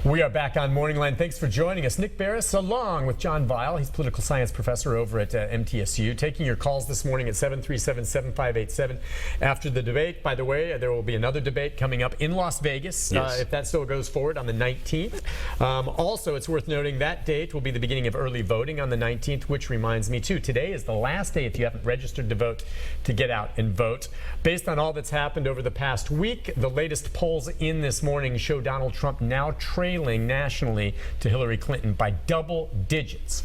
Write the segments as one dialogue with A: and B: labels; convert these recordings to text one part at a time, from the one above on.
A: We are back on Morning Line. Thanks for joining us. Nick Barris along with John Vile. He's political science professor over at MTSU. Taking your calls this morning at 737-7587 after the debate. By the way, there will be another debate coming up in Las Vegas, if that still goes forward, on the 19th. Also, it's worth noting that date will be the beginning of early voting on the 19th, which reminds me, too, today is the last day, if you haven't registered to vote, to get out and vote. Based on all that's happened over the past week, the latest polls in this morning show Donald Trump now trailing nationally to Hillary Clinton by double digits.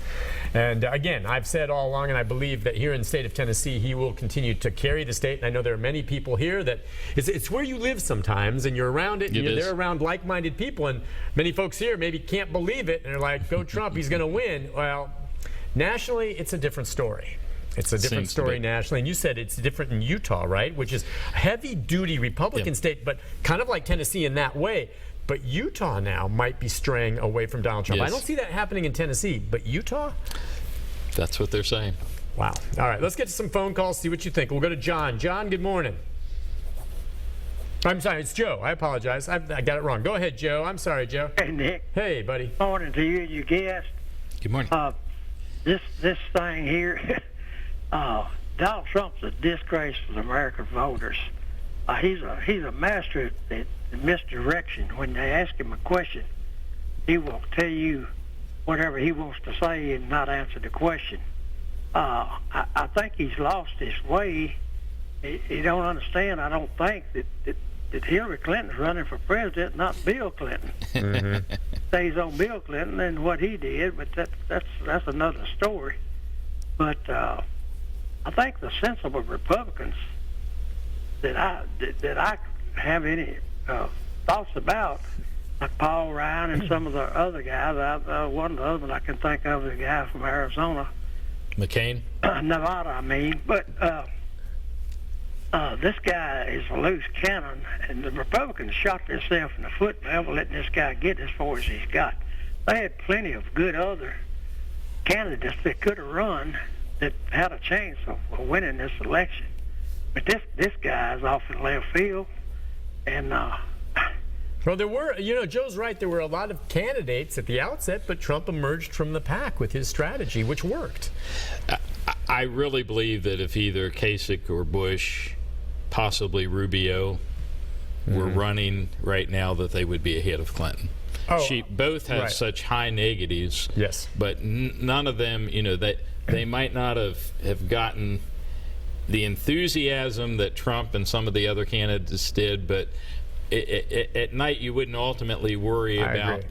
A: And again, I've said all along, and I believe that here in the state of Tennessee, he will continue to carry the state. And I know there are many people here that it's where you live sometimes, and you're around it, and you're there around like-minded people. And many folks here maybe can't believe it, and they're like, go Trump, he's going to win. Well, nationally, it's a different story. It's a different story nationally. And you said it's different in Utah, right? Which is a heavy-duty Republican state, but kind of like Tennessee in that way. But Utah now might be straying away from Donald Trump. I don't see that happening in Tennessee, but Utah?
B: That's what they're saying.
A: Wow. All right, let's get to some phone calls, see what you think. We'll go to John. John, good morning. I'm sorry, it's Joe. I apologize. I got it wrong. Go ahead, Joe. I'm sorry, Joe.
C: Hey, Nick.
A: Hey, buddy.
C: Morning to you and your guest.
B: Good morning.
C: This thing here, Donald Trump's a disgrace for the American voters. He's a master at misdirection. When they ask him a question, he will tell you whatever he wants to say and not answer the question. I think he's lost his way. He don't understand, I don't think, that Hillary Clinton's running for president, not Bill Clinton. Mm-hmm. Stays on Bill Clinton and what he did, but that's another story. But I think the sensible Republicans that I have any thoughts about, like Paul Ryan and some of the other guys. One of the other ones I can think of is a guy from Arizona,
B: McCain,
C: Nevada, I mean. But this guy is a loose cannon, and the Republicans shot themselves in the foot by ever letting this guy get as far as he's got. They had plenty of good other candidates that could have run that had a chance of winning this election. But this guy's off in left field, and
A: well, there were, Joe's right. There were a lot of candidates at the outset, but Trump emerged from the pack with his strategy, which worked.
B: I really believe that if either Kasich or Bush, possibly Rubio, were running right now, that they would be ahead of Clinton. Both have such high negatives.
A: Yes,
B: but none of them, they might not have gotten the enthusiasm that Trump and some of the other candidates did, but at night you wouldn't ultimately worry about,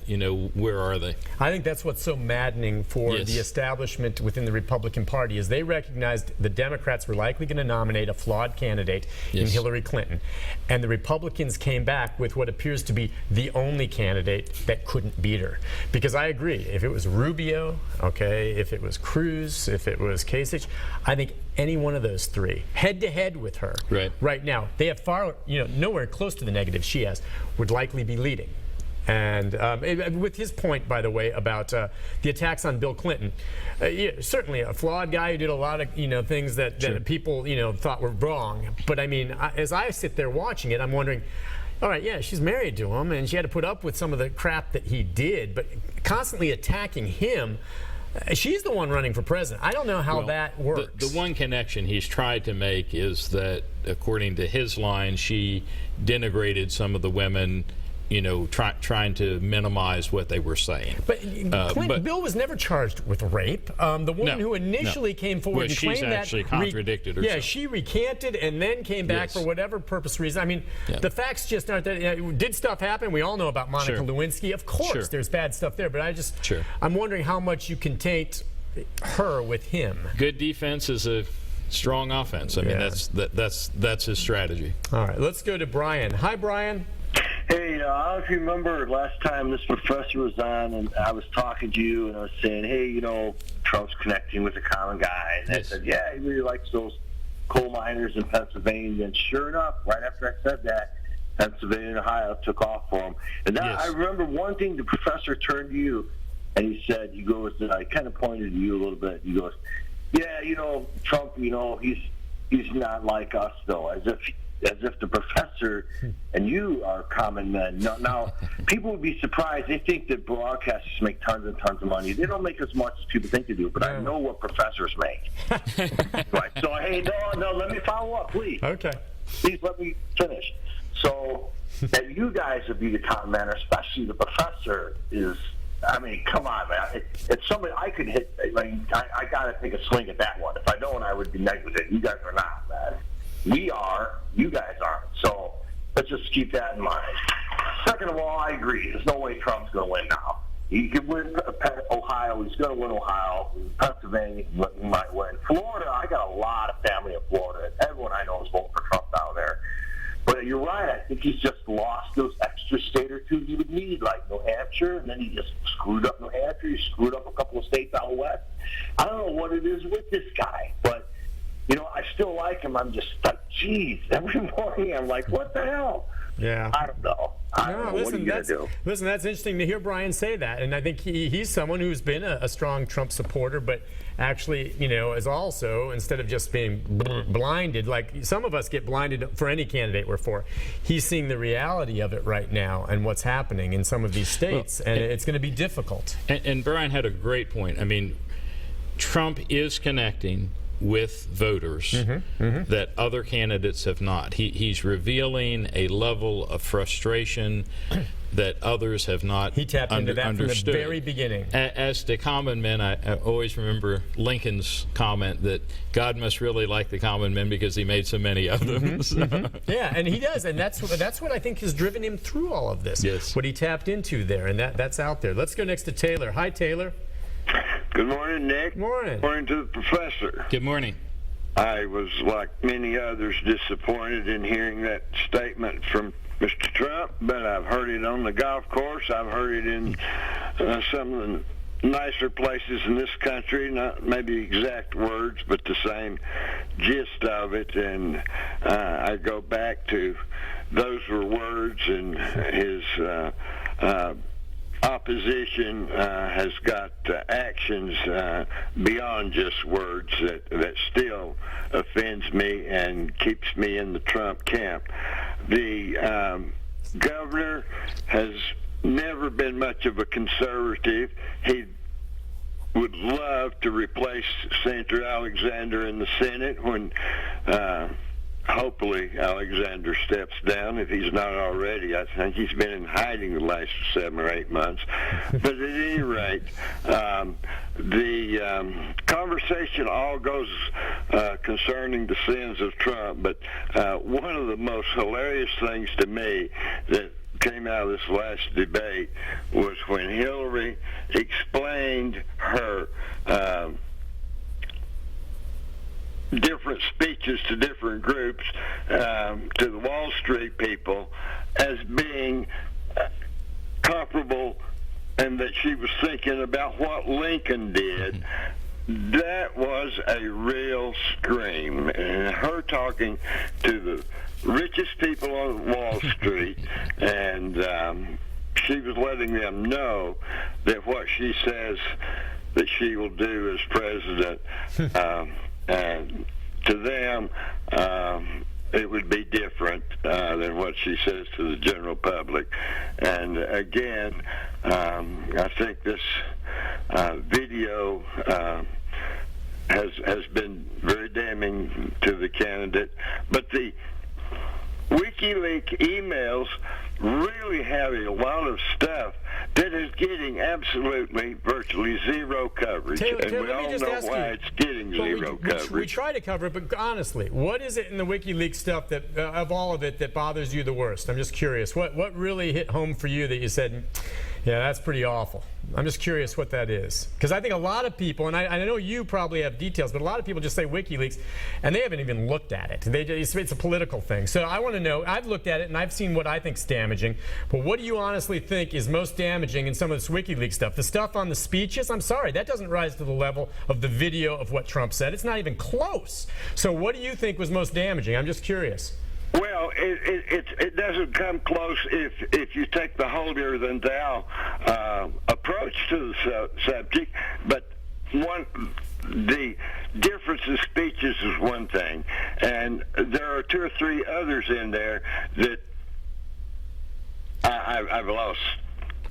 B: where are they?
A: I think that's what's so maddening for the establishment within the Republican Party is they recognized the Democrats were likely going to nominate a flawed candidate in Hillary Clinton. And the Republicans came back with what appears to be the only candidate that couldn't beat her. Because I agree, if it was Rubio, if it was Cruz, if it was Kasich, I think any one of those three, head-to-head with her, right now, they have far, nowhere close to the negatives she has, would likely be leading. And with his point, by the way, about the attacks on Bill Clinton, certainly a flawed guy who did a lot of, things that people, thought were wrong. But I mean, as I sit there watching it, I'm wondering, all right, yeah, she's married to him, and she had to put up with some of the crap that he did, but constantly attacking him. She's the one running for president. I don't know how that works.
B: The one connection he's tried to make is that, according to his line, she denigrated some of the women, trying to minimize what they were saying.
A: But Bill was never charged with rape. The woman who initially came forward and claimed that...
B: she's actually contradicted herself.
A: Yeah, she recanted and then came back for whatever purpose reason. I mean, the facts just aren't that... Did stuff happen? We all know about Monica Lewinsky. Of course, there's bad stuff there, but I'm wondering how much you can taint her with him.
B: Good defense is a strong offense. I mean, that's his strategy.
A: All right, let's go to Brian. Hi, Brian.
D: Hey, I don't know if you remember last time this professor was on, and I was talking to you, and I was saying, hey, Trump's connecting with the common guy. And I said, yeah, he really likes those coal miners in Pennsylvania. And sure enough, right after I said that, Pennsylvania and Ohio took off for him. And then I remember one thing the professor turned to you, and he said, I kind of pointed to you a little bit. He goes, yeah, Trump, he's not like us, though, as if as if the professor and you are common men. Now, people would be surprised. They think that broadcasters make tons and tons of money. They don't make as much as people think they do, but I know what professors make. Right. So, hey, no, let me follow up, please.
A: Okay.
D: Please let me finish. So, that you guys would be the common man, especially the professor, is, I mean, come on, man. It's somebody I could hit. I mean, I got to take a swing at that one. If I don't, I would be negligent. You guys are not, man. We are. You guys aren't. So let's just keep that in mind. Second of all, I agree. There's no way Trump's going to win now. He could win Ohio. He's going to win Ohio. Pennsylvania, he might win. Florida, I got a lot of family in Florida. Everyone I know is voting for Trump down there. But you're right. I think he's just lost those extra state or two he would need, like New Hampshire, and then he just screwed up New Hampshire. He screwed up a couple of states out west. I don't know what it is with this guy, but, you know, I still like him. I'm just like, geez, every morning I'm like, what the hell?
A: Yeah.
D: I don't know. What are you going to do?
A: Listen, that's interesting to hear Brian say that. And I think he's someone who's been a strong Trump supporter, but actually, you know, is also, instead of just being blinded, like some of us get blinded for any candidate we're for, he's seeing the reality of it right now and what's happening in some of these states. And it's going to be difficult.
B: And Brian had a great point. I mean, Trump is connecting with voters that other candidates have not. He's revealing a level of frustration that others have not understood.
A: He tapped into that from the very beginning.
B: As to common men, I always remember Lincoln's comment that God must really like the common men because he made so many of them.
A: Yeah, and he does, and that's what I think has driven him through all of this.
B: Yes.
A: What he tapped into there, and that's out there. Let's go next to Taylor. Hi, Taylor.
E: Good morning, Nick.
A: Morning.
E: Morning to the professor.
B: Good morning.
E: I was, like many others, disappointed in hearing that statement from Mr. Trump, but I've heard it on the golf course. I've heard it in some of the nicer places in this country, not maybe exact words, but the same gist of it. And I go back to those were words, and his opposition has got actions beyond just words that still offends me and keeps me in the Trump camp. The governor has never been much of a conservative. He would love to replace Senator Alexander in the Senate when hopefully Alexander steps down if he's not already. I think he's been in hiding the last 7 or 8 months. But at any rate, the conversation all goes concerning the sins of Trump, but one of the most hilarious things to me that came out of this last debate was when Hillary explained her different speeches to different groups, to the Wall Street people, as being comparable, and that she was thinking about what Lincoln did. That was a real scream. And her talking to the richest people on Wall Street, and she was letting them know that what she says that she will do as president, and to them, it would be different than what she says to the general public. And again, I think this video has been very damning to the candidate. But the WikiLeaks emails really have a lot of stuff that is getting absolutely virtually zero coverage.
A: Taylor,
E: and we all know why it's getting zero coverage.
A: We try to cover it, but honestly, what is it in the WikiLeaks stuff that, of all of it, that bothers you the worst? I'm just curious. What really hit home for you that you said, yeah, that's pretty awful? I'm just curious what that is. Because I think a lot of people, and I know you probably have details, but a lot of people just say WikiLeaks, and they haven't even looked at it. It's a political thing. So I want to know, I've looked at it, and I've seen what I think's damaging, but what do you honestly think is most damaging in some of this WikiLeaks stuff? The stuff on the speeches, I'm sorry, that doesn't rise to the level of the video of what Trump said. It's not even close. So what do you think was most damaging? I'm just curious.
E: Well, it doesn't come close if you take the holier-than-thou approach to the subject, but the difference in speeches is one thing, and there are 2 or 3 others in there that I've lost.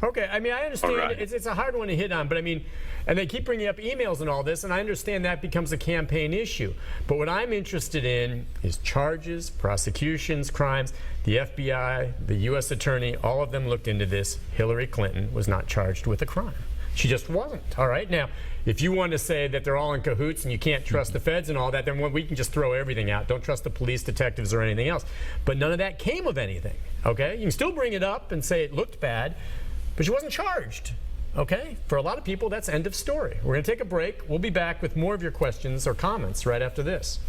A: Okay, I mean, I understand
E: Right.
A: it's a hard one to hit on, but I mean, and they keep bringing up emails and all this, and I understand that becomes a campaign issue. But what I'm interested in is charges, prosecutions, crimes. The FBI, the U.S. Attorney, all of them looked into this. Hillary Clinton was not charged with a crime. She just wasn't. All right, now, if you want to say that they're all in cahoots and you can't trust the feds and all that, then we can just throw everything out. Don't trust the police, detectives, or anything else. But none of that came of anything, okay? You can still bring it up and say it looked bad, but she wasn't charged, okay? For a lot of people, that's end of story. We're going to take a break. We'll be back with more of your questions or comments right after this.